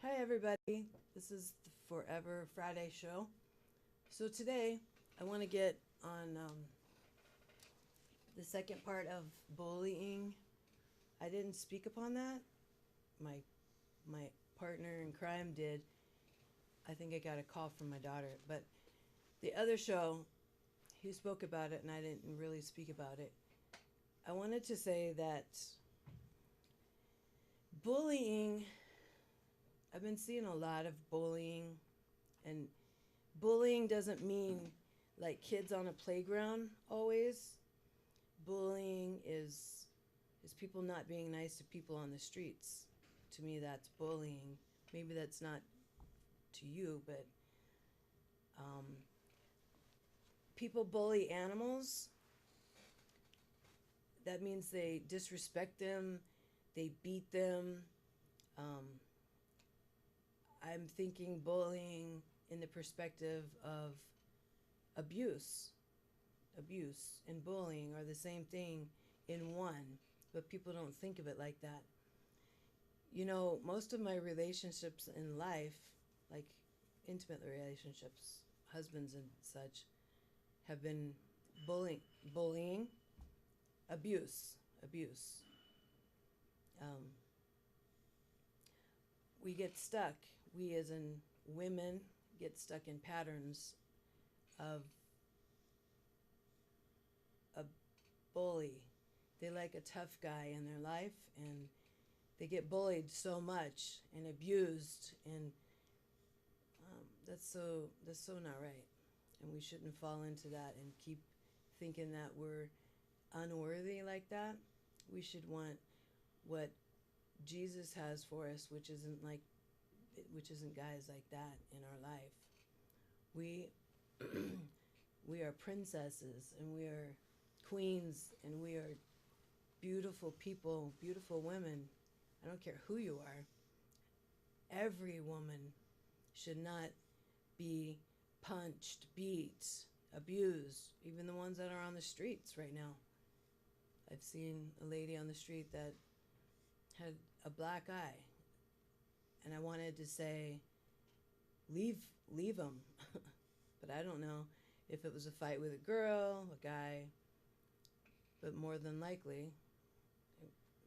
Hi, everybody. This is the Forever Friday show. So, today I want to get on the second part of bullying. I didn't speak upon that. My partner in crime did. I think I got a call from my daughter. But the other show, he spoke about it and I didn't really speak about it. I wanted to say that bullying, I've been seeing a lot of bullying, and bullying doesn't mean like kids on a playground always. Bullying is people not being nice to people on the streets. To me, that's bullying. Maybe that's not to you, but um, people bully animals. That means they disrespect them, they beat them. Um, I'm thinking bullying in the perspective of abuse. Abuse and bullying are the same thing in one, but people don't think of it like that. You know, most of my relationships in life, like intimate relationships, husbands and such, have been bullying, abuse. Um, we get stuck. We, as in women, get stuck in patterns of a bully. They like a tough guy in their life, and they get bullied so much and abused, and that's so not right. And we shouldn't fall into that and keep thinking that we're unworthy like that. We should want what Jesus has for us, which isn't guys like that in our life. We we are princesses and we are queens and we are beautiful people, beautiful women. I don't care who you are. Every woman should not be punched, beat, abused, even the ones that are on the streets right now. I've seen a lady on the street that had a black eye, and I wanted to say, leave, leave him. But I don't know if it was a fight with a girl, a guy, but more than likely,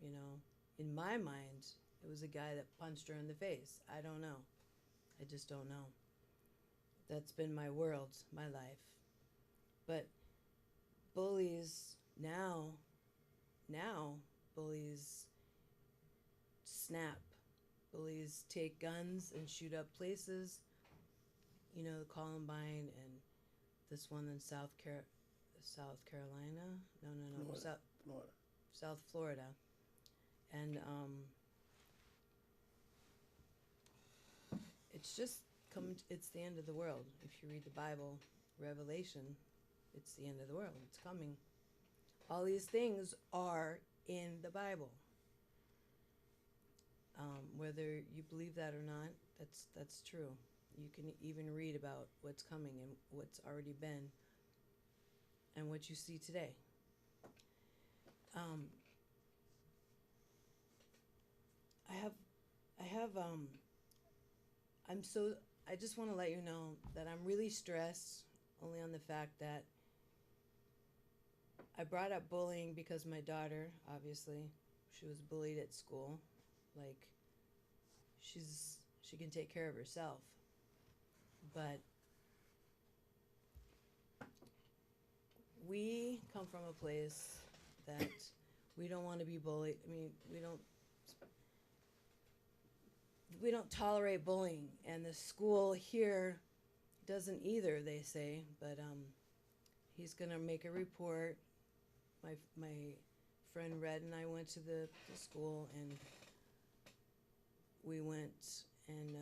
you know, in my mind, it was a guy that punched her in the face. I don't know. I just don't know. That's been my world, my life. But bullies now, bullies snap. Bullies take guns and shoot up places. You know, Columbine and this one in South Carolina. No, Florida. Florida. South Florida. And it's just come. It's the end of the world. If you read the Bible, Revelation, it's the end of the world. It's coming. All these things are in the Bible. Whether you believe that or not, that's true. You can even read about what's coming and what's already been and what you see today. Um, I have, I have, I'm so, I just want to let you know that I'm really stressed only on the fact that I brought up bullying because my daughter, obviously, she was bullied at school. Like, she can take care of herself. But we come from a place that we don't want to be bullied. I mean, we don't tolerate bullying, and the school here doesn't either. They say, but he's gonna make a report. My friend Red and I went to the school, and we went and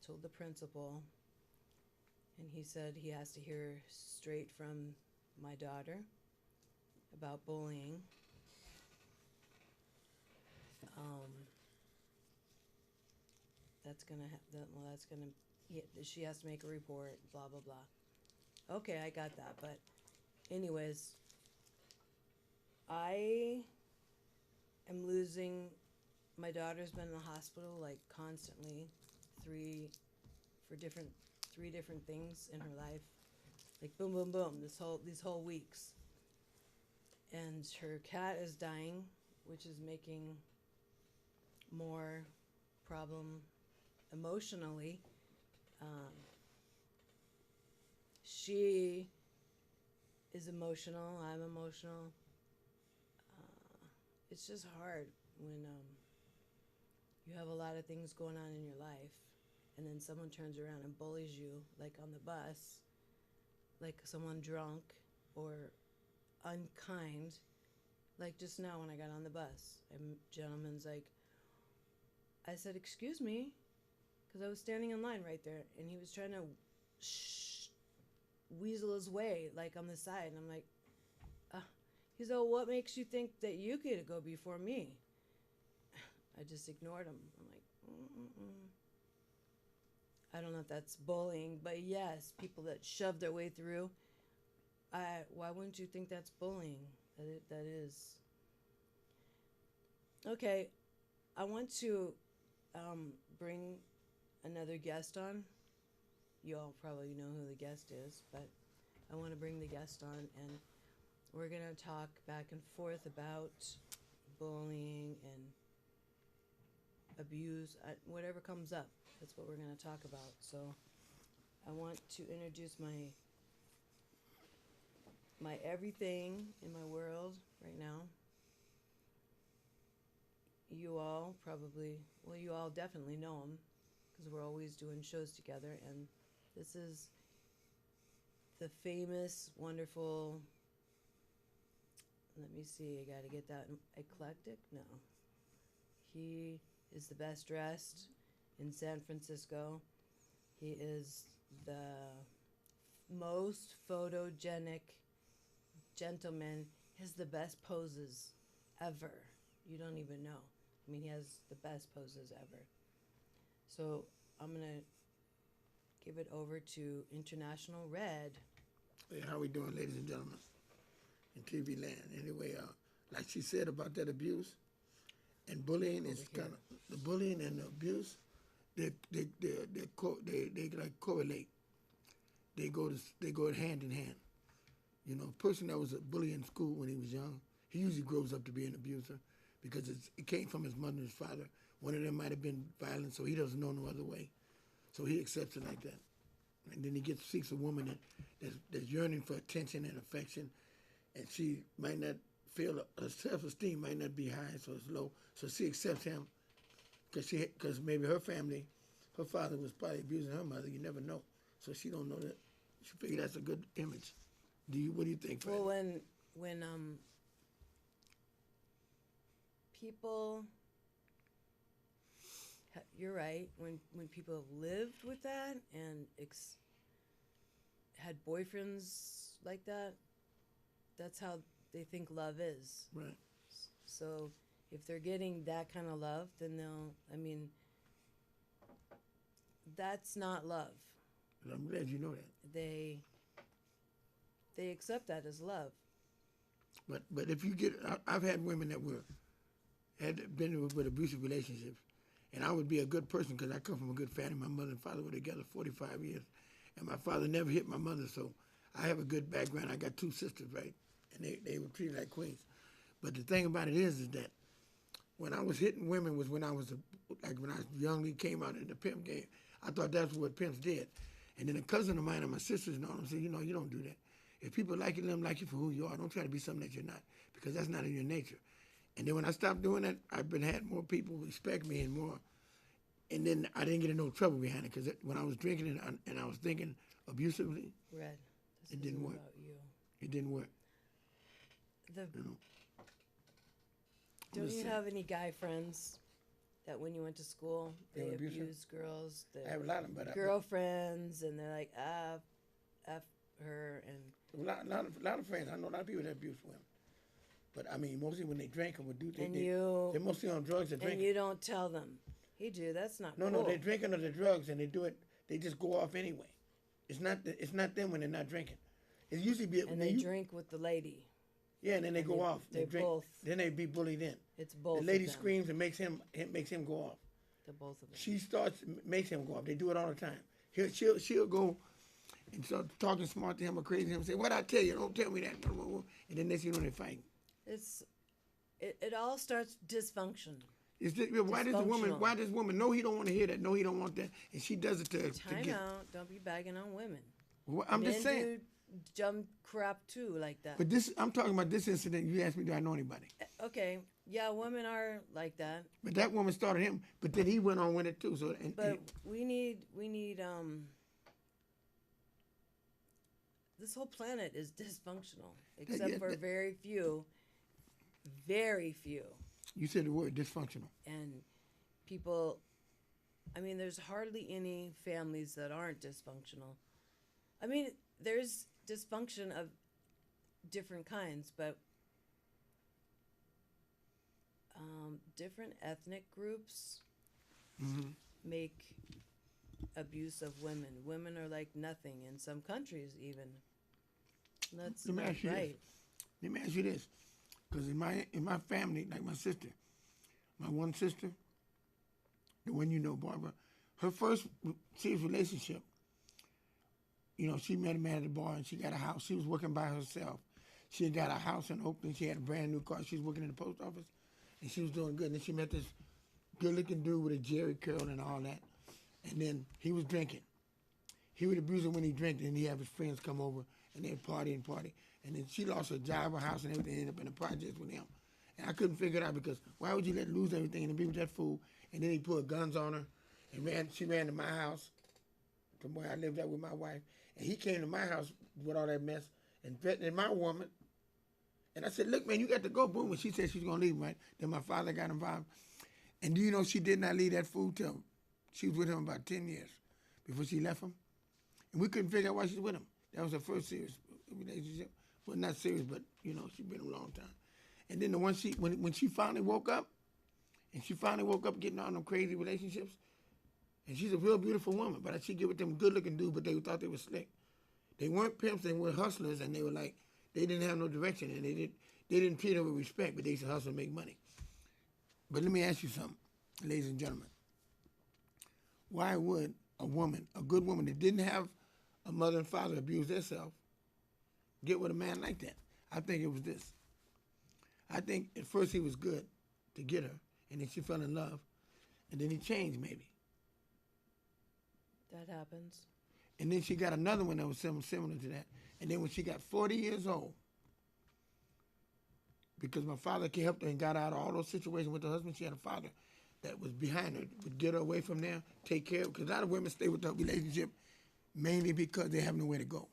told the principal, and he said he has to hear straight from my daughter about bullying. Um, that's gonna well, that's gonna she has to make a report. Blah blah blah. Okay, I got that. But anyways, I am losing. My daughter's been in the hospital like constantly, for different 3 different things in her life, like boom, boom, boom. These whole weeks, and her cat is dying, which is making more problem emotionally. Um, she is emotional. I'm emotional. It's just hard when you have a lot of things going on in your life, and then someone turns around and bullies you, like on the bus, like someone drunk or unkind. Like just now when I got on the bus, a gentleman's like, I said, "Excuse me," because I was standing in line right there, and he was trying to weasel his way, like on the side, and I'm like, he's like, "What makes you think that you get to go before me?" I just ignored him. I'm like, mm-mm-mm. I don't know if that's bullying, but yes, people that shove their way through. Why wouldn't you think that's bullying? That is. Okay, I want to bring another guest on. You all probably know who the guest is, but I want to bring the guest on, and we're going to talk back and forth about bullying and abuse, whatever comes up. That's what we're going to talk about. So I want to introduce my everything in my world right now. You all definitely know him because we're always doing shows together, and this is the famous, wonderful, let me see, I gotta get that, eclectic? No. He is the best dressed in San Francisco. He is the most photogenic gentleman. He has the best poses ever. You don't even know. I mean, he has the best poses ever. So I'm going to give it over to International Red. Hey, how we doing, ladies and gentlemen, in TV land? Anyway, like she said about that abuse and bullying, is kind of the bullying and the abuse. They like correlate. They go hand in hand. You know, a person that was a bully in school when he was young, he usually grows up to be an abuser because it came from his mother and his father. One of them might have been violent, so he doesn't know no other way. So he accepts it like that. And then he seeks a woman that's yearning for attention and affection, and she might not feel, her self-esteem might not be high, so it's low. So she accepts him because maybe her family, her father was probably abusing her mother. You never know. So she don't know that. She figured that's a good image. What do you think, Fred? Well, when people, you're right. When people have lived with that and had boyfriends like that, that's how they think love is. Right. So if they're getting that kind of love, then that's not love. I'm glad you know that. They accept that as love. But if you I've had women that had been with abusive relationships, and I would be a good person because I come from a good family. My mother and father were together 45 years, and my father never hit my mother, so I have a good background. I got 2 sisters, right, and they were treated like queens. But the thing about it is that when I was hitting women was when I was youngly came out in the pimp game. I thought that's what pimps did. And then a cousin of mine and my sisters and all them said, you don't do that. If people like you, let them like you for who you are. Don't try to be something that you're not, because that's not in your nature. And then when I stopped doing that, had more people respect me and more. And then I didn't get in no trouble behind it, because when I was drinking and I was thinking abusively, Red, it didn't work. About you. It didn't work. Don't you have any guy friends that when you went to school, they abused girls? I have a lot of them, but girlfriends, and they're like, F her, and a lot of friends. I know a lot of people that abuse women. But I mean, mostly when they drink and would do things, they're mostly on drugs and drinking. And you don't tell them, hey, dude, that's not cool. No, they're drinking or they're drugs, and they do it. They just go off anyway. It's not them when they're not drinking. It's usually they drink with the lady. Yeah, and then they go off. They drink. both. Then they be bullied in. It's both. The lady screams and makes him go off. The both of them. she starts makes him go up. They do it all the time. She'll go and start talking smart to him or crazy to him and say, "What I tell you? Don't tell me that." And then next thing you know, they fight. It all starts dysfunction. Why does the woman? Why does woman? No, he don't want to hear that. No, he don't want that, and she does it to Time get. out. Don't be bagging on women. Well, I'm just saying. Men do dumb crap too, like that. But I'm talking about this incident. You asked me, do I know anybody? Okay, yeah, women are like that. But that woman started him. But then he went on with it too. So, But we need this whole planet is dysfunctional, except for very few. You said the word dysfunctional. And people, I mean, there's hardly any families that aren't dysfunctional. I mean, there's dysfunction of different kinds, but different ethnic groups make abuse of women. Women are like nothing in some countries, even. That's not right. Let me ask you this, because in my family, like my sister, my one sister, the one you know, Barbara, her first serious relationship, you know, she met a man at the bar and she got a house. She was working by herself. She had got a house in Oakland. She had a brand new car. She was working in the post office, and she was doing good. And then she met this good-looking dude with a jerry curl and all that. And then he was drinking. He would abuse her when he drank, and he'd have his friends come over, and they'd party. And then she lost her job, her house, and everything, ended up in the projects with him. And I couldn't figure it out because why would you let her lose everything and be with that fool? And then he put guns on her, and she ran to my house, from where I lived at with my wife. And he came to my house with all that mess and threatening my woman. And I said, look, man, you got to go. Boom. And she said she's going to leave, right? Then my father got involved. And do you know she did not leave that fool till she was with him about 10 years before she left him? And we couldn't figure out why she's with him. That was her first serious relationship. Well, not serious, but, you know, she'd been a long time. And then when she finally woke up, getting all them crazy relationships, and she's a real beautiful woman, but she get with them good-looking dudes, but they thought they were slick. They weren't pimps, they were hustlers, and they were like, they didn't have no direction, and they didn't treat her with respect, but they used to hustle and make money. But let me ask you something, ladies and gentlemen. Why would a woman, a good woman that didn't have a mother and father abuse themselves, get with a man like that? I think it was this. I think at first he was good to get her, and then she fell in love, and then he changed maybe. That happens. And then she got another one that was similar to that. And then when she got 40 years old, because my father helped her and got out of all those situations with her husband, she had a father that was behind her, would get her away from there, take care of her. Because a lot of women stay with their relationship mainly because they have nowhere to go.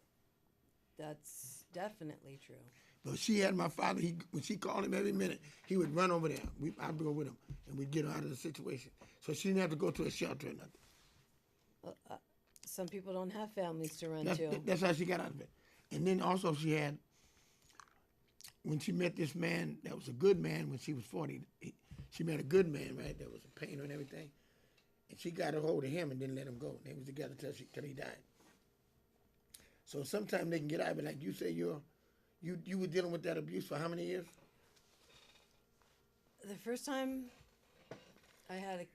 That's definitely true. But she had my father, when she called him every minute, he would run over there. I'd go with him, and we'd get her out of the situation. So she didn't have to go to a shelter or nothing. Some people don't have families to run to. That's how she got out of it. And then also she had, when she met this man that was a good man when she was 40, she met a good man, right, that was a painter and everything. And she got a hold of him and didn't let him go. They was together till he died. So sometimes they can get out of it. Like you say, you were dealing with that abuse for how many years? The first time I had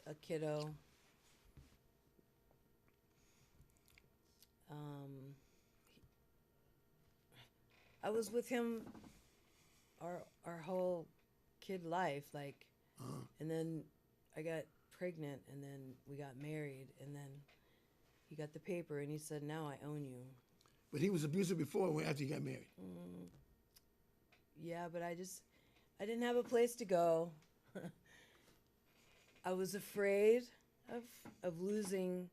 a kiddo, I was with him our whole kid life, like, and then I got pregnant, and then we got married, and then he got the paper, and he said, "Now I own you." But he was abusive before or after you got married? Yeah, but I didn't have a place to go. I was afraid of losing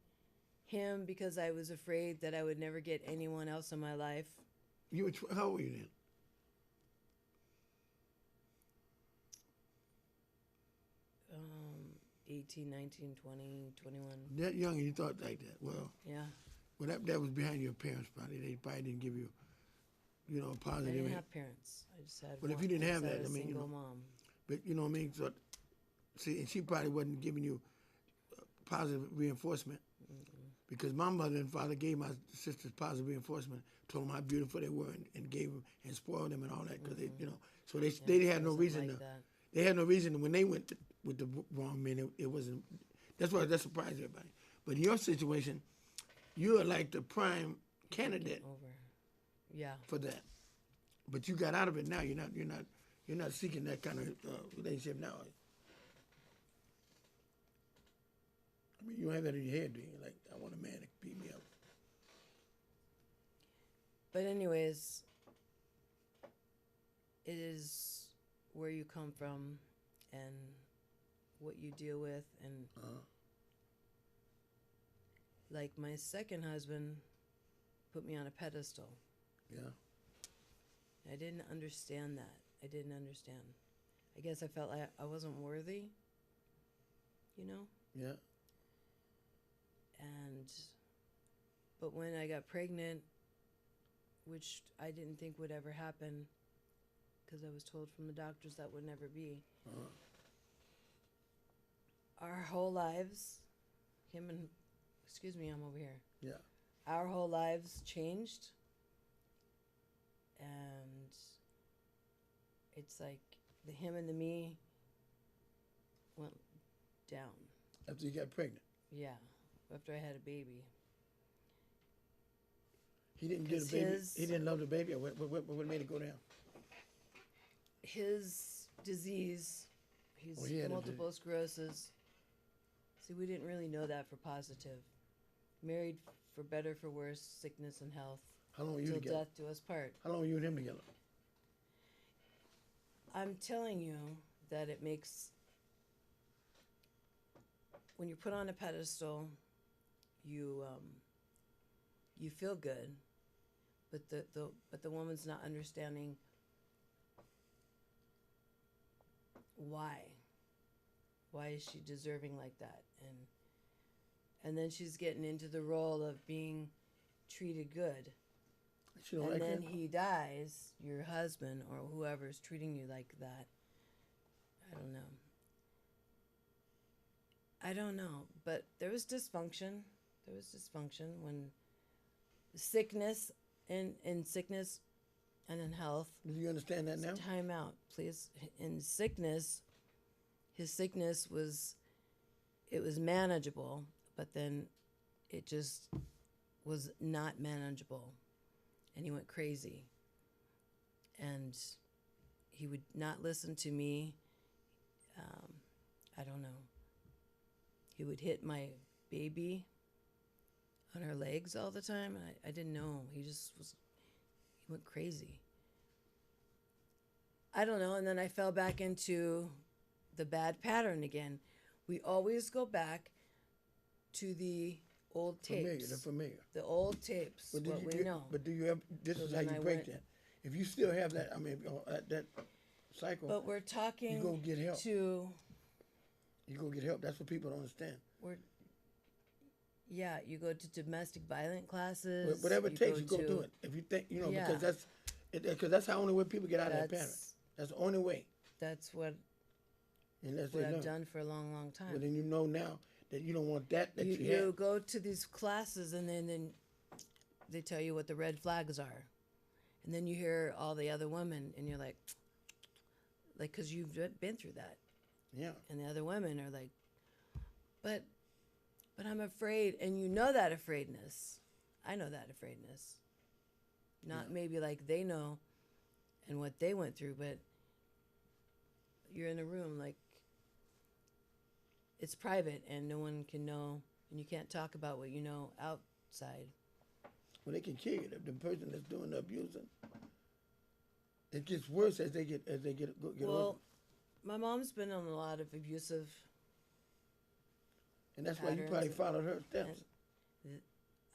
him because I was afraid that I would never get anyone else in my life. How old were you then? 18, 19, 20, 21. That young and you thought like that? Well, yeah. Well, that was behind your parents probably. They probably didn't give you, a positive. I didn't have parents. I just had. Well, if you didn't have that, I mean, single mom. But you know what I mean. So, see, and she probably wasn't giving you positive reinforcement because my mother and father gave my sisters positive reinforcement, told them how beautiful they were, and gave them and spoiled them and all that because they, so they had no reason like to. That. They had no reason when they went with the wrong men. It wasn't. That's why that surprised everybody. But in your situation, you are like the prime candidate Over. Yeah. for that. But you got out of it now. You're not seeking that kind of relationship now. I mean, you don't have that in your head, do you? Like, I want a man to beat me up. But anyways, it is where you come from and what you deal with, and like my second husband put me on a pedestal. Yeah. I didn't understand that. I didn't understand. I guess I felt like I wasn't worthy, you know? Yeah. But when I got pregnant, which I didn't think would ever happen, because I was told from the doctors that would never be. Our whole lives, I'm over here. Yeah. Our whole lives changed, and it's like the him and the me went down. After you got pregnant. Yeah, after I had a baby. He didn't get a baby. He didn't love the baby. Or what made it go down? His disease, he had multiple sclerosis. See, we didn't really know that for positive. Married for better, for worse, sickness and health. How long were you till together? Death do us part. How long were you and him together? I'm telling you that it makes, when you're put on a pedestal, you feel good, but the woman's not understanding why. Why is she deserving like that? And then she's getting into the role of being treated good. She don't and like then that? he dies, your husband or whoever's treating you like that. I don't know. But there was dysfunction. When sickness, in sickness and in health. Do you understand that now? Time out, please. In sickness, his sickness was manageable, but then it just was not manageable. And he went crazy. And he would not listen to me. I don't know. He would hit my baby on her legs all the time. I didn't know. He went crazy. I don't know. And then I fell back into the bad pattern again. We always go back to the old tapes. The familiar. The old tapes, But what we know. But do you have, this is how you break that. If you still have that, that cycle. But we're talking you go get help. to... You go get help. That's what people don't understand. You go to domestic violence classes. Whatever it takes, you go do it. If you think, because that's the only way people get out of that pattern. That's the only way. That's what Unless I've done for a long, long time. But then you know now that you don't want that you you go to these classes and then they tell you what the red flags are. And then you hear all the other women and you're like, because you've been through that. Yeah. And the other women are like, but I'm afraid. And you know that afraidness. I know that afraidness. Not maybe like they know and what they went through, but you're in a room like it's private and no one can know, and you can't talk about what you know outside. Well, they can kill you. The person that's doing the abusing, it gets worse as they get well, older. My mom's been on a lot of abusive. And that's why you probably followed her steps.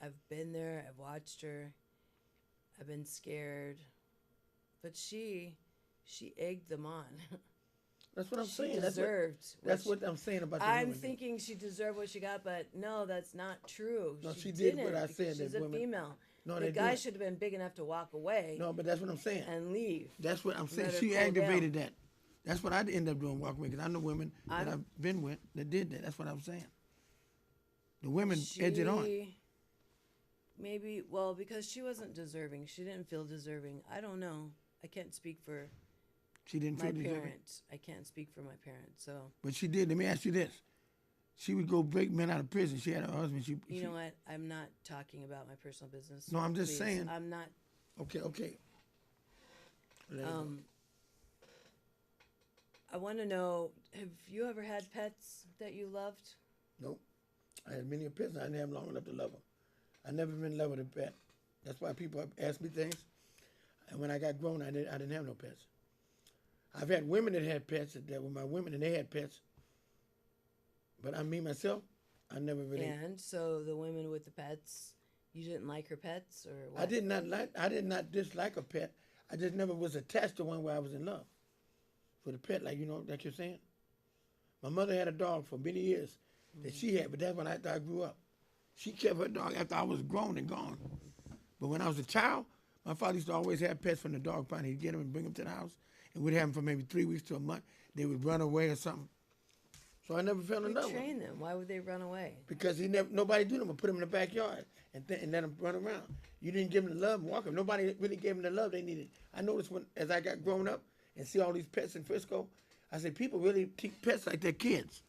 I've been there. I've watched her. I've been scared, but she egged them on. That's what I'm saying. She deserved. That's what I'm saying about the I'm women. thinking she deserved what she got, but no, that's not true. No, she did what I said. She's a female. No, the guy should have been big enough to walk away. No, but that's what I'm saying. And leave. That's what I'm saying. She aggravated that. That's what I'd end up doing, walk away, because I know women that I've been with that did that. That's what I'm saying. The women edged it on. Maybe, because she wasn't deserving. She didn't feel deserving. I don't know. I can't speak for She didn't My feel deserving. parents. I can't speak for my parents. So But she did. Let me ask you this. She would go break men out of prison. She had her husband. you know what? I'm not talking about my personal business. No, I'm just please. saying. I'm not. Okay. Let it go. I want to know, have you ever had pets that you loved? Nope. I had many pets. I didn't have long enough to love them. I never been in love with a pet. That's why people ask me things. And when I got grown, I didn't have no pets. I've had women that had pets that were my women, and they had pets. But I, me myself, I never really. And so the women with the pets, you didn't like her pets, or what? I did not dislike a pet. I just never was attached to one where I was in love with a pet, like like you're saying. My mother had a dog for many years that she had, but that's when I grew up. She kept her dog after I was grown and gone. But when I was a child, my father used to always have pets from the dog pound. He'd get them and bring them to the house, and we'd have them for maybe 3 weeks to a month. They would run away or something. So I never fell in love with them. Train them. Why would they run away? Because nobody do them. But put them in the backyard and let them run around. You didn't give them the love and walk them. Nobody really gave them the love they needed. I noticed as I got grown up and see all these pets in Frisco, I said, people really treat pets like they're kids.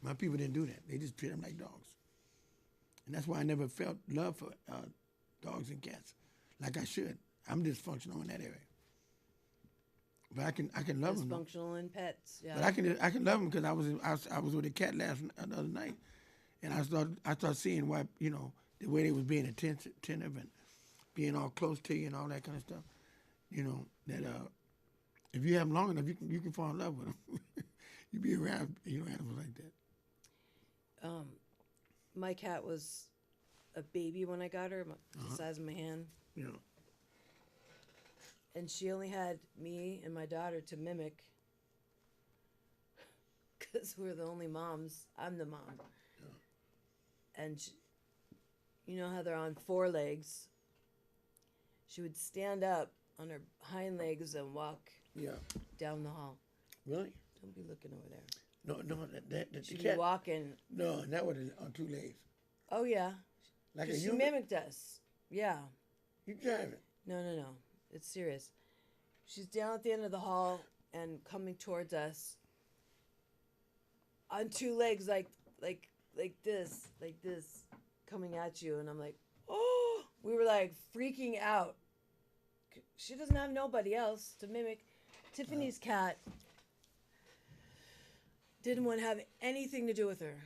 My people didn't do that. They just treat them like dogs. And that's why I never felt love for dogs and cats like I should. I'm dysfunctional in that area. But I can love them. Dysfunctional in pets, yeah. But I can love them because I was with a cat the other night, and I started seeing why, the way they was being attentive and being all close to you and all that kind of stuff. That if you have them long enough, you can fall in love with them. You be around animals like that. My cat was a baby when I got her, the size of my hand. And she only had me and my daughter to mimic because we're the only moms. I'm the mom. Yeah. And you know how they're on 4 legs? She would stand up on her hind legs and walk down the hall. Really? Don't be looking over there. No, that she'd the cat. Be walking. No, that was on 2 legs. Oh, yeah. Like a she human? mimicked us. Yeah. You driving? No. It's serious. She's down at the end of the hall and coming towards us on 2 legs, like this, coming at you. And I'm like, oh, we were like freaking out. She doesn't have nobody else to mimic. Tiffany's cat didn't want to have anything to do with her.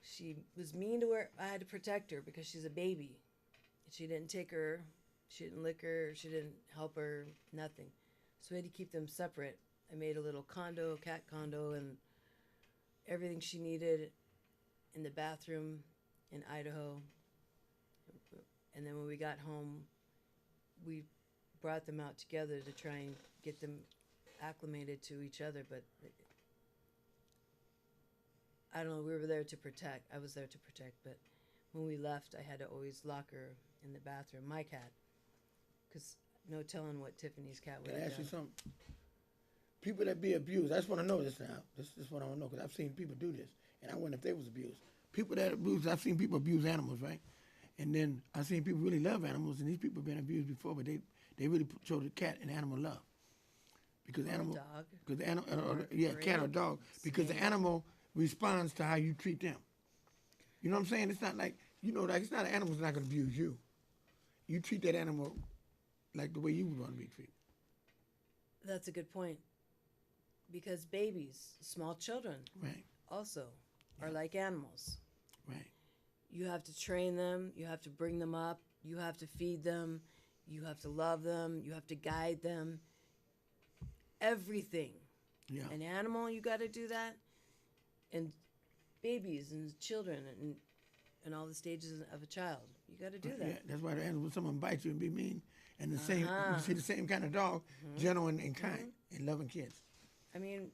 She was mean to her. I had to protect her because she's a baby. She didn't take her. She didn't lick her. She didn't help her. Nothing. So we had to keep them separate. I made a little cat condo, and everything she needed in the bathroom in Idaho. And then when we got home, we brought them out together to try and get them acclimated to each other. But I don't know, we were there to protect. I was there to protect, but when we left, I had to always lock her in the bathroom, my cat, because no telling what Tiffany's cat would have done. Can I ask you something? People that be abused, I just want to know this now. This is what I want to know, because I've seen people do this, and I wonder if they was abused. People that abuse, I've seen people abuse animals, right? And then I've seen people really love animals, and these people have been abused before, but they really showed the cat and animal love. Because animal, dog. Because the animal, cat or dog, because the animal responds to how you treat them. You know what I'm saying? It's not like, it's not an animal's not going to abuse you. You treat that animal like the way you would want to be treated. That's a good point. Because babies, small children, right, also are like animals. Right. You have to train them. You have to bring them up. You have to feed them. You have to love them. You have to guide them. Everything. Yeah. An animal, you got to do that. And babies and children and all the stages of a child, you got to do that. Yeah, that's why the animal, when someone bites you and be mean, and the same, you see the same kind of dog, gentle and kind, and loving kids. I mean,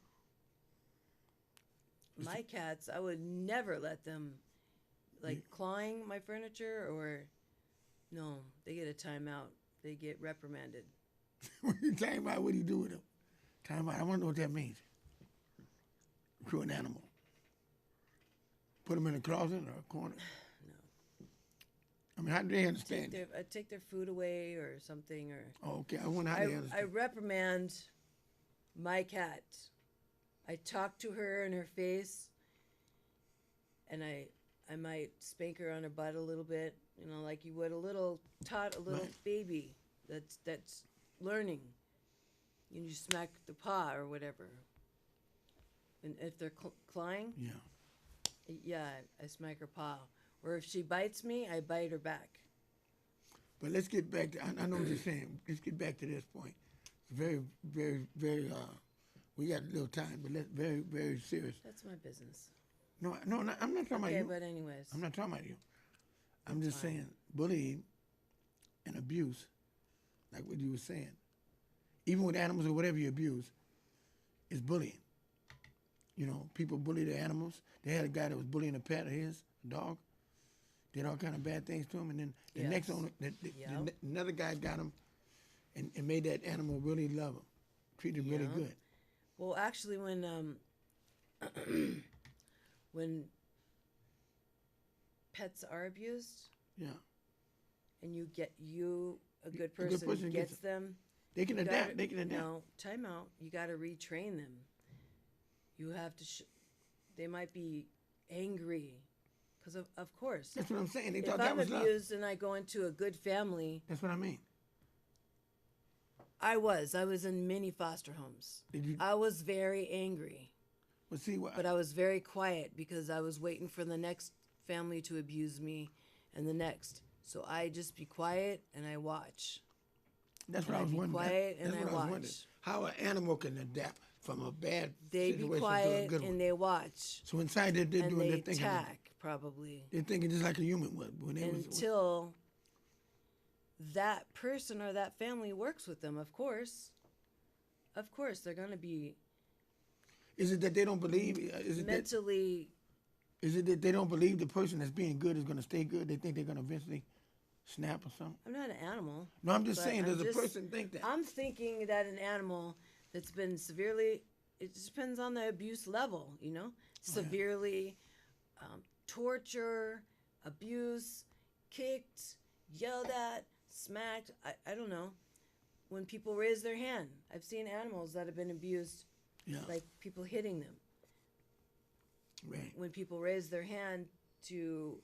my cats, I would never let them, clawing my furniture or, no, they get a timeout. They get reprimanded. When you talking about what do you do with them? Timeout, I want to know what that means. To an animal. Put them in a closet or a corner? No. I mean, how do they understand it? I take their food away or something. Or Oh, okay. I wonder how they understand. I reprimand my cat. I talk to her in her face, and I might spank her on her butt a little bit, you know, like you would a little Right. baby that's learning. And you smack the paw or whatever. And if they're clawing, Yeah. yeah, I smack her paw. Or if she bites me, I bite her back. But let's get back to, I know what you're saying. Let's get back to this point. It's very, very, very, we got a little time, but let's very, very serious. That's my business. No, no, no, I'm not talking Okay, about you. but anyways. I'm not talking about you. I'm just fine. saying bullying and abuse, like what you were saying, even with animals or whatever you abuse, is bullying. You know, people bully their animals. They had a guy that was bullying a pet of his, a dog, did all kind of bad things to him, and then the next Yes. owner, Yep. another guy got him and made that animal really love him, treat him really Yeah. good. Well, actually, when when pets are abused, Yeah, and a good good person, person gets gets them, they can you adapt. gotta- They can adapt. No, time out. You got to retrain them. You have to. They might be angry, because of course. That's what I'm saying. They If thought that I'm was love. abused and I go into a good family, That's what I mean. I was in many foster homes. Did you? I was very angry, Well, see what? but I was very quiet because I was waiting for the next family to abuse me and the next. So I just be quiet and I watch. That's what and I was be wondering. quiet and That's I what I was wondering. watch. How an animal can adapt from a bad They be situation to a quiet good one. and they watch. So inside they're And doing they their thinking. attack, probably. They're thinking just like a human would when they was. Until that person or that family works with them, of course. Of course, they're going to be Is it that they don't believe? Is it that, mentally. is it that they don't believe the person that's being good is going to stay good? They think they're going to eventually snap or something. I'm not an animal. No, I'm just But saying. I'm Does just- a person think that? I'm thinking that an animal that's been severely, it just depends on the abuse level, you know? Severely torture, abuse, kicked, yelled at, smacked. I don't know. When people raise their hand, I've seen animals that have been abused, Yeah. like people hitting them. Right. When people raise their hand to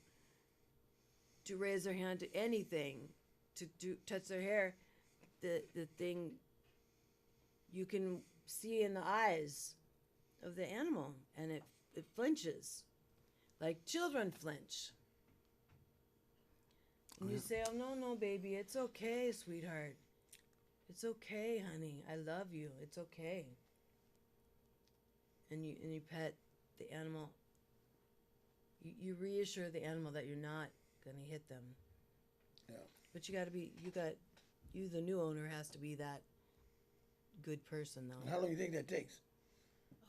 raise their hand to anything, to touch their hair, the thing you can see in the eyes of the animal, and it flinches, like children flinch. And you say, "Oh no, baby, it's okay, sweetheart. It's okay, honey. I love you. It's okay." And you pet the animal. You reassure the animal that you're not gonna hit them. Yeah. But you the new owner has to be that good person though. How long do you think that takes?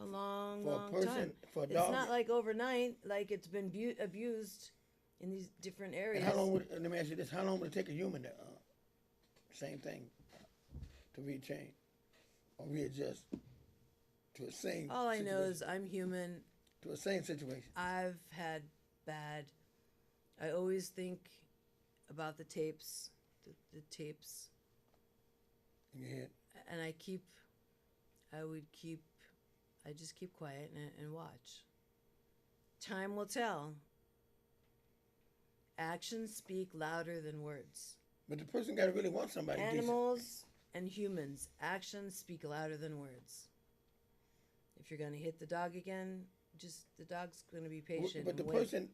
A long, For a long person, time. for a It's dog? not like overnight, like it's been abused in these different areas. And how long would, let me ask you this, how long would it take a human to, same thing, to retrain or readjust to a same All I know situation? is I'm human. To a same situation. I've had bad. I always think about the tapes, the tapes, In your head. and I just keep quiet and watch. Time will tell. Actions speak louder than words. But the person got to really want somebody decent. Animals and humans, actions speak louder than words. If you're going to hit the dog again, just the dog's going to be patient. But the and wait. person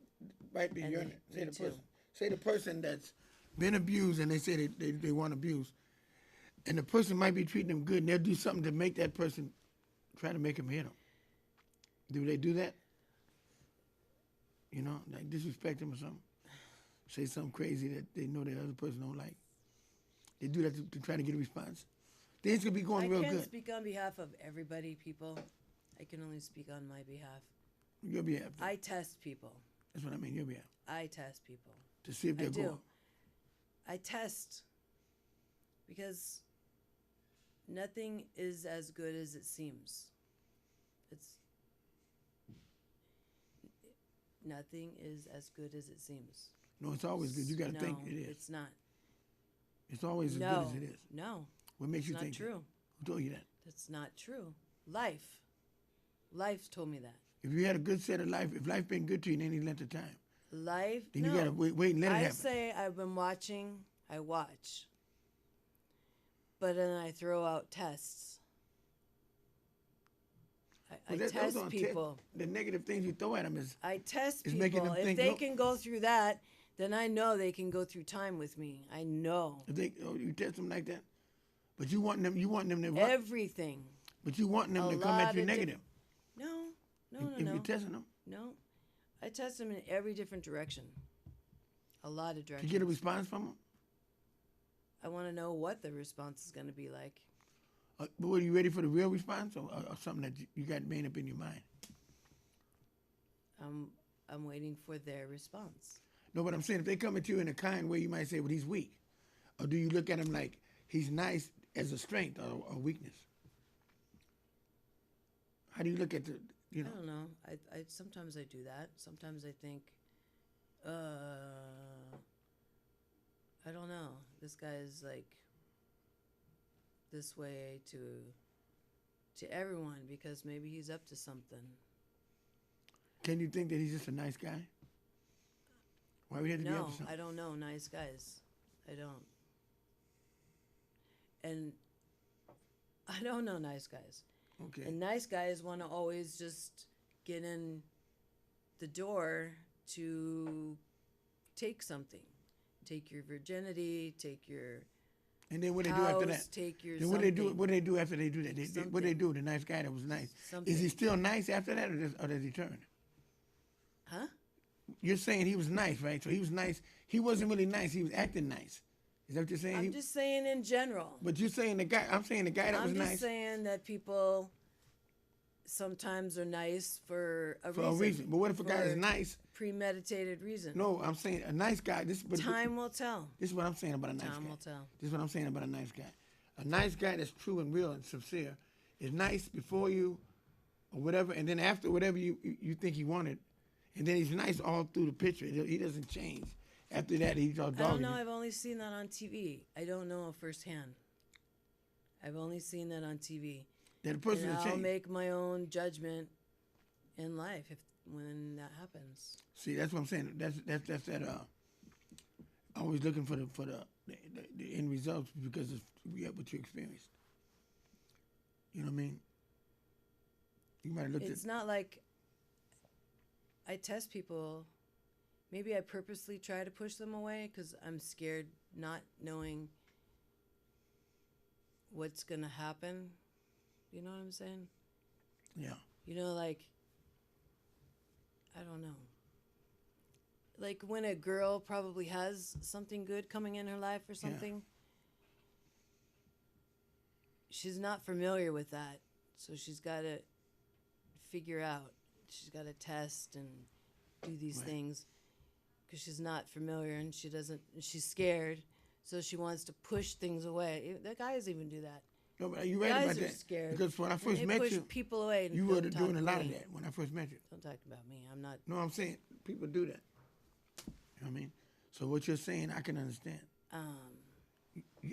might be And yearning. me too. Say the person that's been abused and they say they want abuse, and the person might be treating them good, and they'll do something to make that person try to make them hit them. Do they do that? You know, like disrespect them or something. Say something crazy that they know the other person don't like. They do that to try to get a response. Things could be going I real can't good. speak on behalf of everybody, people. I can only speak on my behalf. You'll be happy. I test people. That's what I mean. You'll be happy I test people. to see if I they're do. going. I test because nothing is as good as it seems. Nothing is as good as it seems. No, it's always good. You got to No, think it is. It's not. It's always as No, good as it is. no, What makes it's you not think that? true. Who told you that? It's not true. Life told me that. If you had a good set of life, if life been good to you in any length of time, Life. then No. you gotta wait and let it I happen. say I've been watching. I watch. But then I throw out tests. I Well, those test aren't people. the negative things you throw at them is I test It's making people. them If think, they no. can go through that, then I know they can go through time with me. I know if they you test them like that. But you want them to what? everything. But you want them A to come at lot you of negative. No, If you're testing them no. I test them in every different direction. A lot of to directions. get a response from them. I want to know what the response is going to be like. But are you ready for the real response or something that you got made up in your mind? I'm waiting for their response. No, but I'm saying if they come at you in a kind way, you might say, well, he's weak. Or do you look at him like he's nice as a strength or a weakness? How do you look at the, I don't know. I sometimes I do that. Sometimes I think, I don't know. This guy is like this way to everyone because maybe he's up to something. Can you think that he's just a nice guy? Why would he have to be up No, to something? I don't know nice guys. I don't. And I don't know nice guys. Okay. And nice guys want to always just get in the door to take something. Take your virginity, take your And then what they house, do after that? take your Then something. what do they do after they do that? What do they Something. do? The nice guy that was nice. Something. Is he still nice after that, or does he turn? Huh? You're saying he was nice, right? So he was nice. He wasn't really nice. He was acting nice. Is that what you're saying? I'm just saying in general. But you're saying the guy. I'm saying the guy that was I'm just nice saying that people sometimes are nice for a for reason. a reason. But what if a guy is For nice? premeditated reason. No, I'm saying a nice guy. Time will tell. This is what I'm saying about a nice Time guy. will tell. This is what I'm saying about a nice guy. A nice guy that's true and real and sincere is nice before you or whatever, and then after whatever you think he wanted, and then he's nice all through the picture. He doesn't change. After that, he's all I dogged. don't know. I've only seen that on TV. I don't know firsthand. I've only seen that on TV. That a person And will I'll change. make my own judgment in life when that happens. See, that's what I'm saying. That's that. Always looking for the end results because of what you experienced. You know what I mean? You might have looked It's at. not like I test people. Maybe I purposely try to push them away because I'm scared not knowing what's going to happen. You know what I'm saying? Yeah. You know, like, I don't know. Like when a girl probably has something good coming in her life or something, she's not familiar with that. So she's got to figure out, she's got to test and do these Right. things because she's not familiar and she's scared. So she wants to push things away. The guys even do that. No, but you're right Guys about are that. scared. Because when I And first they met push you, people away. And you were don't doing talk a lot to of me. that when I first met you. Don't talk about me. I'm not. No, I'm saying people do that. You know what I mean? So what you're saying, I can understand.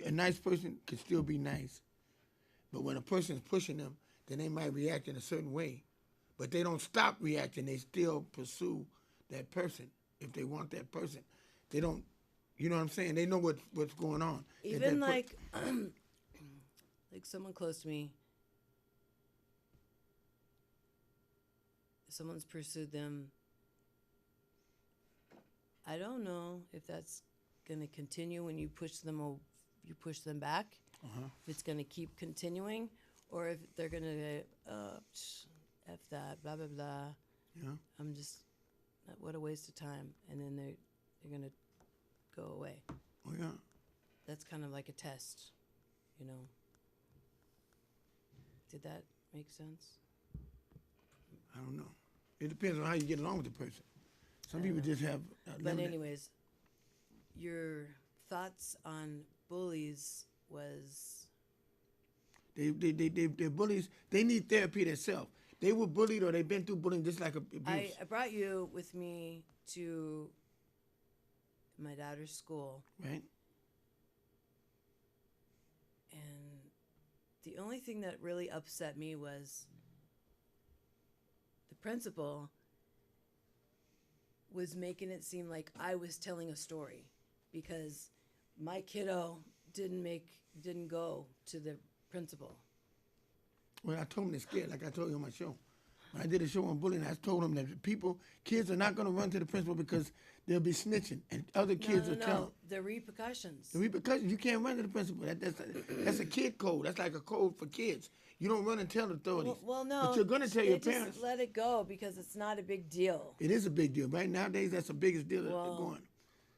A nice person can still be nice, but when a person's pushing them, then they might react in a certain way, but they don't stop reacting. They still pursue that person if they want that person. They don't. You know what I'm saying? They know what's going on. Even like, like someone close to me, someone's pursued them. I don't know if that's going to continue when you push them back. If it's going to keep continuing, or if they're going to f that, blah blah blah. Yeah. I'm just, what a waste of time, and then they're going to go away. Oh yeah. That's kind of like a test, you know. Did that make sense? I don't know. It depends on how you get along with the person. Some people just have. But anyways, your thoughts on bullies was They're bullies. They need therapy themselves. They were bullied or they've been through bullying just like abuse. I brought you with me to my daughter's school, Right? and the only thing that really upset me was the principal was making it seem like I was telling a story because my kiddo didn't go to the principal. Well, I told him they're scared, like I told you on my show. When I did a show on bullying, I told them that kids are not going to run to the principal because they'll be snitching, and other kids will tell them. The repercussions. The repercussions, you can't run to the principal. That's a kid code. That's like a code for kids. You don't run and tell the authorities. Well, no. But you're going to tell they your just parents. let it go because it's not a big deal. It is a big deal. Right nowadays, that's the biggest deal that's going.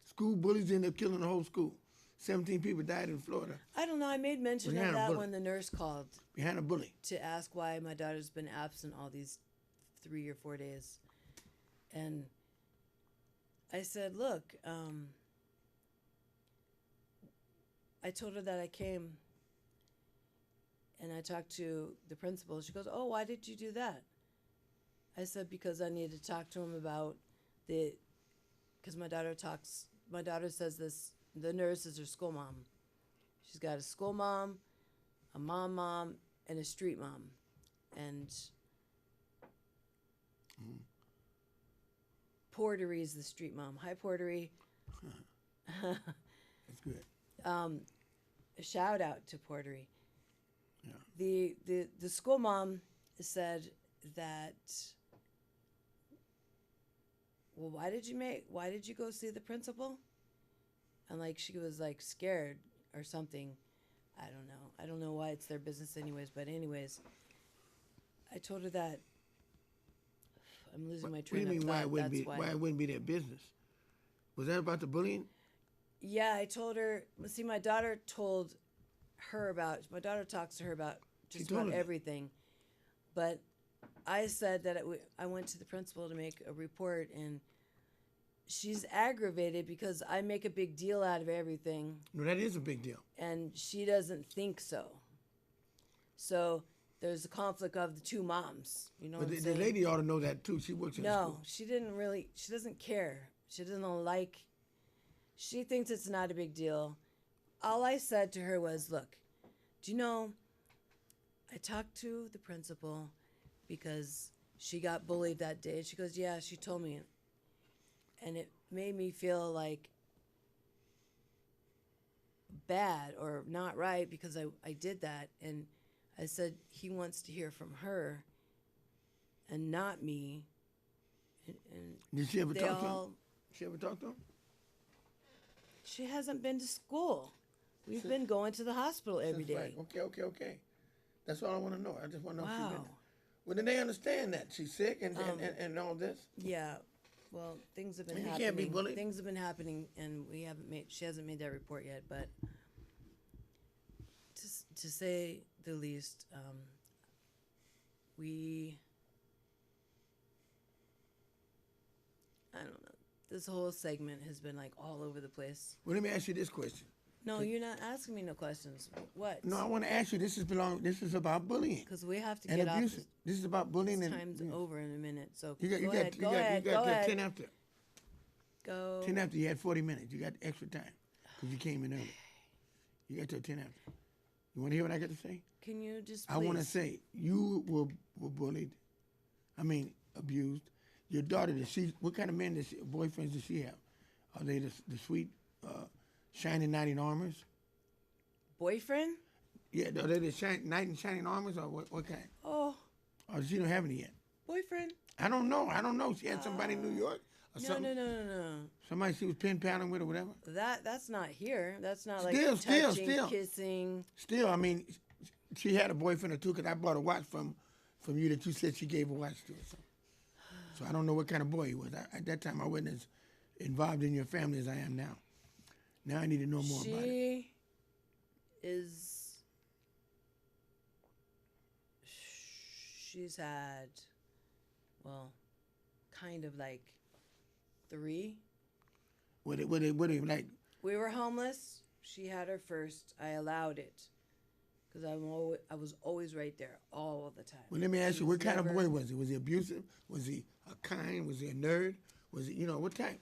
School bullies end up killing the whole school. 17 people died in Florida I don't know. I made mention of that when the nurse called behind a bully. to ask why my daughter's been absent all these 3 or 4 days. And I said, look, I told her that I came and I talked to the principal. She goes, oh, why did you do that? I said, because I needed to talk to him about because my daughter says this, the nurse is her school mom. She's got a school mom, a mom, and a street mom. And Portery is the street mom. Hi, Portery. That's good. A shout out to Portery. Yeah. The school mom said that, well, why did you go see the principal? And like she was like scared or something. I don't know. I don't know why it's their business anyways, but anyways, I told her that I'm losing my train of thought. What do you mean why it wouldn't be their business? Was that about the bullying? Yeah, I told her. See, my daughter talks to her about just about everything. But I said that I went to the principal to make a report, and she's aggravated because I make a big deal out of everything. No, that is a big deal. And she doesn't think so. So there's a conflict of the two moms. You know, but the lady ought to know that too. She works in the school. No, she didn't really. She doesn't care. She doesn't like. She thinks it's not a big deal. All I said to her was, "Look, do you know? I talked to the principal because she got bullied that day." She goes, "Yeah, she told me," and it made me feel like bad or not right because I did that. And I said, he wants to hear from her and not me. And did she ever talk to him? She ever talk to him? She hasn't been to school. We've been going to the hospital every day. Right. Okay. That's all I want to know. I just want to know if she's been. Wow. Well, then they understand that she's sick and all this. Yeah. Well, things have been happening. You can't be bullied. Things have been happening, and she hasn't made that report yet. But to say the least, I don't know. This whole segment has been like all over the place. Well, let me ask you this question. No, you're not asking me no questions. What? No, I want to ask you. This is about bullying. Because we have to and get abuse. off. This is about bullying and time's over in a minute. So you got go ahead. 10 after. Go. 10 after. You had 40 minutes. You got extra time because you came in early. You got till 10 after. You want to hear what I got to say? Can you just? Please? I want to say you were bullied. I mean, abused. Your daughter, what kind of men boyfriends does she have? Are they the sweet, shining knight in armors? Boyfriend? Yeah, are they the knight in shining armors or what kind? Oh. Or she don't have any yet? Boyfriend? I don't know. She had somebody in New York or something? No. Somebody she was pen paling with or whatever? That's not here. That's not like still. kissing. Still, I mean, she had a boyfriend or two because I bought a watch from you that you said she gave a watch to or something. So I don't know what kind of boy he was. At that time, I wasn't as involved in your family as I am now. Now I need to know more about it. She's had, well, kind of like 3. What it like? We were homeless. She had her first. I allowed it because I was always right there all the time. Well, let me ask you, what kind of boy was he? Was he abusive? Was he kind? Was he a nerd? Was he, what type?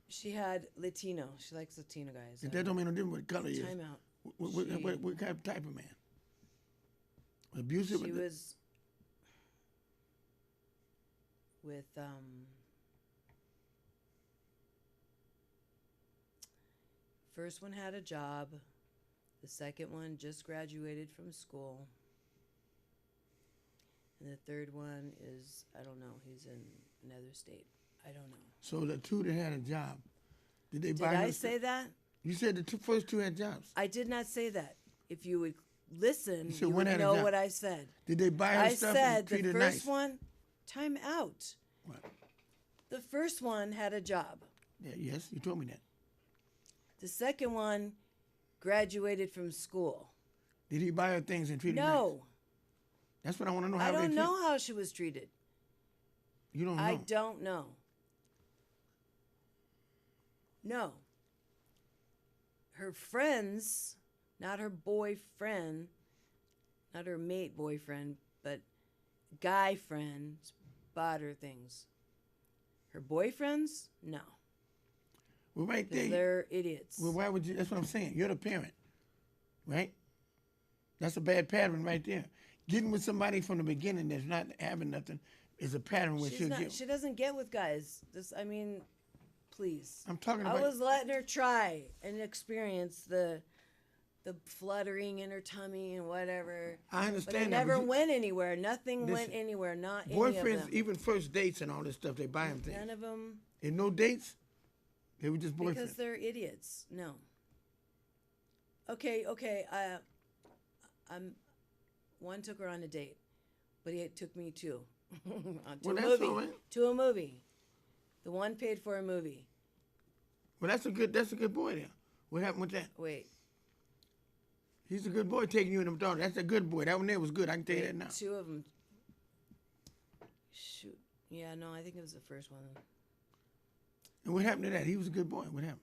She had Latino. She likes Latino guys. That don't mean no difference what color he is. Time out. What kind of type of man? Abusive. She was with first one had a job, the second one just graduated from school, and the third one is, I don't know, he's in another state. I don't know. So the two that had a job, did they Did buy? I say that? You said the first two had jobs. I did not say that. If you would listen, You said you one would had a know job. what I said. Did they buy her I stuff said and treat the her first nice? one, time out. What? The first one had a job. Yeah, yes, you told me that. The second one graduated from school. Did he buy her things and treat her nice? No, That's what I want to know. How I they don't treat- know how she was treated. You don't know. I don't know. No. Her friends, not her boyfriend, not her mate boyfriend, but guy friends bought her things. Her boyfriends, no. Well, right 'Cause there. they're idiots. Well, why would you? That's what I'm saying. You're the parent, right? That's a bad pattern right there. Getting with somebody from the beginning that's not having nothing is a pattern where she'll get. She doesn't get with guys. I mean, please. I'm talking I about. was letting her try and experience the fluttering in her tummy and whatever. I But it understand that. never but you- went anywhere. Nothing Listen, went anywhere. Not any of boyfriends, them. even first dates and all this stuff, they buy them things. None of them, And no dates, they were just boyfriends. because they're idiots. No. Okay. One took her on a date, but he took me to Well, a that's movie. all right. To a movie. The one paid for a movie. Well, that's a good boy there. What happened with that? Wait. He's a good boy taking you and them daughter. That's a good boy. That one there was good. I can tell you Wait, that now. two of them. Shoot. Yeah, no, I think it was the first one. And what happened to that? He was a good boy. What happened?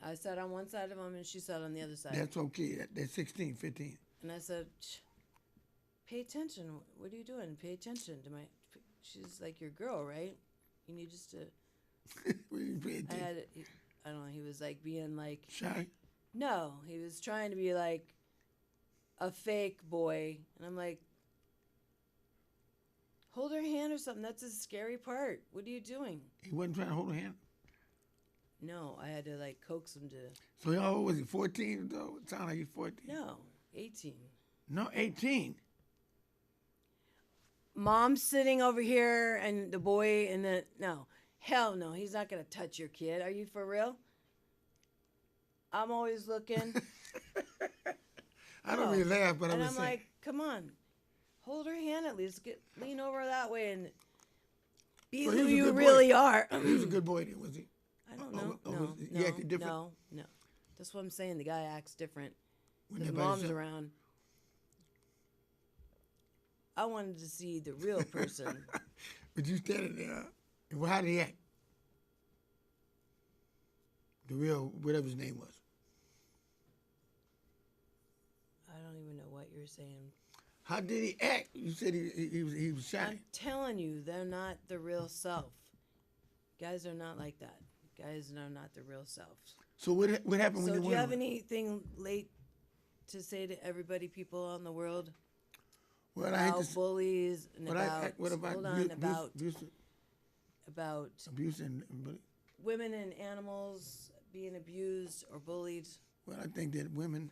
I sat on one side of him and she sat on the other side. That's okay. That's 16, 15. And I said, pay attention. What are you doing? Pay attention to my. She's like your girl, right? You need just to. What you pay attention? I don't know. He was like being like. Shy? No, he was trying to be like a fake boy. And I'm like, hold her hand or something. That's a scary part. What are you doing? He wasn't trying to hold her hand? No, I had to like coax him to. So how old was he? 14 though? It sounded like he's 14. No, 18. No, 18. Mom's sitting over here and the boy and the. No. Hell no. He's not going to touch your kid. Are you for real? I'm always looking. I don't mean laugh, but And I'm I'm saying. like, come on. Hold her hand at least. Lean over that way and be Well, he who was a you good boy. really are. He was a good boy then, was he? I don't Oh, know. oh, No, was he acting different? no. That's what I'm saying. The guy acts different. When His they're by mom's themselves? around. I wanted to see the real person. But you standing there. Well, how did he act? The real, whatever his name was. I don't even know what you're saying. How did he act? You said he was shy. I'm telling you, they're not the real self. Guys are not like that. Guys are not the real self. So what happened when So you do went? you have anything late to say to everybody, people on the world, Well, I hate about to. bullies and about, What about hold on, abuse about and women and animals being abused or bullied? well, I think that women,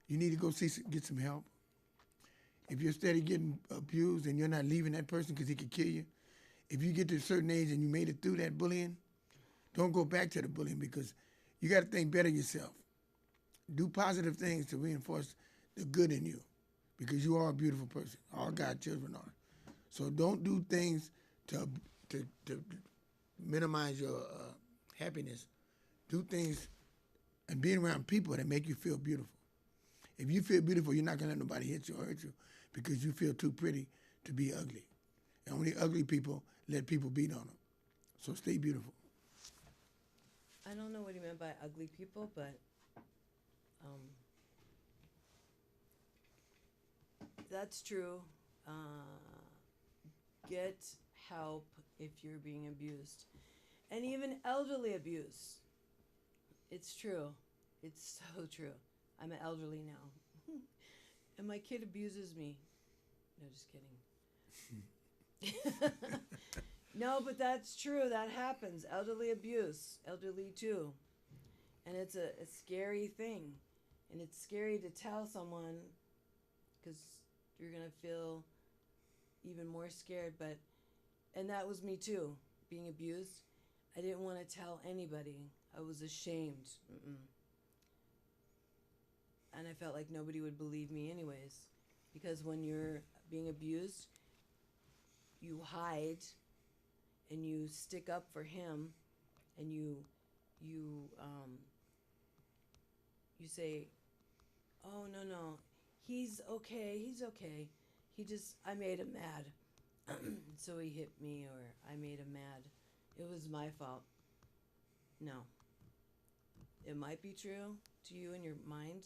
you need to go get some help. If you're steady getting abused and you're not leaving that person because he could kill you, if you get to a certain age and you made it through that bullying, don't go back to the bullying because you got to think better of yourself. Do positive things to reinforce the good in you because you are a beautiful person. All God's children are. So don't do things to minimize your happiness. Do things and being around people that make you feel beautiful. If you feel beautiful, you're not going to let nobody hit you or hurt you because you feel too pretty to be ugly. And only ugly people let people beat on them. So stay beautiful. I don't know what he meant by ugly people, but that's true. Get help if you're being abused. And even elderly abuse. It's true. It's so true. I'm an elderly now. and my kid abuses me. No, just kidding. No, but that's true. That happens. Elderly abuse, elderly too. And it's a scary thing. And it's scary to tell someone because you're going to feel even more scared. And that was me too, being abused. I didn't want to tell anybody. I was ashamed. And I felt like nobody would believe me anyways. Because when you're being abused, you hide and you stick up for him, and you say, oh, no, he's okay, I made him mad. So he hit me, or I made him mad. It was my fault. No. It might be true to you in your mind,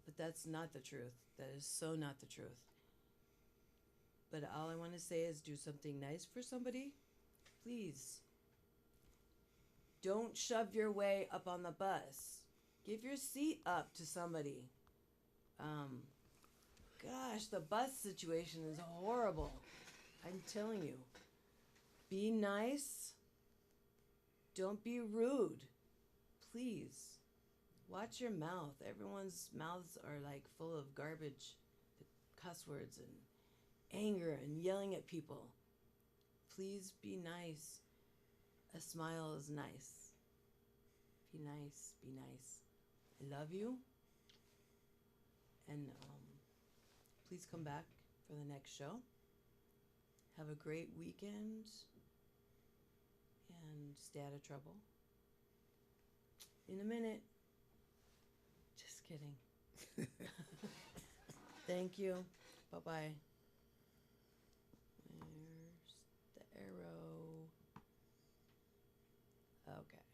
but that's not the truth. That is so not the truth. But all I want to say is do something nice for somebody. Please. Don't shove your way up on the bus. Give your seat up to somebody. Gosh, the bus situation is horrible. I'm telling you. Be nice. Don't be rude. Please. Watch your mouth. Everyone's mouths are like full of garbage, cuss words and anger and yelling at people. Please be nice. A smile is nice. Be nice. Be nice. I love you. And please come back for the next show. Have a great weekend. And stay out of trouble. In a minute. Just kidding. Thank you. Bye-bye. Where's the arrow? Okay.